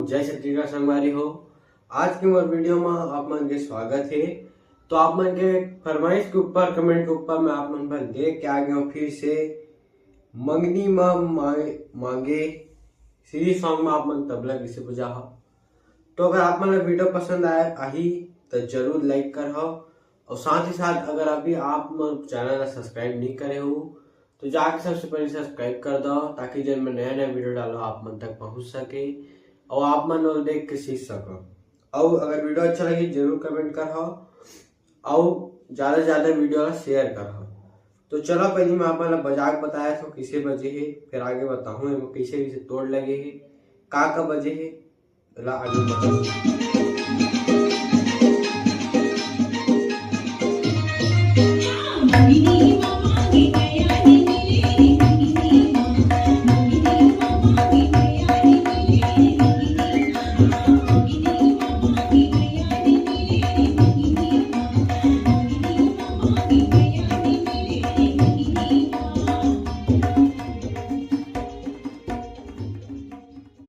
जय छत्तीसगढ़ संगवारी हो। आज के मोर वीडियो में आप मन के स्वागत है। तो आप मन के फरमाइश के ऊपर कमेंट के ऊपर मैं आप मन पर लेके आ गया हूँ फिर से मंगनी मांगे सीरीज सॉन्ग में आप मन तबला किसे बजा हो। तो अगर आप मन वीडियो पसंद आही तो जरूर लाइक कर हो और साथ ही साथ अगर अभी आप मन चैनल को सब्सक्राइब नहीं करे हो तो जाके सबसे पहले सब्सक्राइब कर दो ताकि जब मैं नया नया वीडियो डालो आप मन तक पहुंच सके और आप मन वो देख के सीख सको। और अगर वीडियो अच्छा लगे जरूर कमेंट कर हो और ज्यादा से ज्यादा वीडियो शेयर कर हो। तो चलो पहले मैं आप मन बजा के बताया था किसे बजे है, फिर आगे बताऊँ कैसे कैसे तोड़ लगे है का बजे है आगे बताऊँ।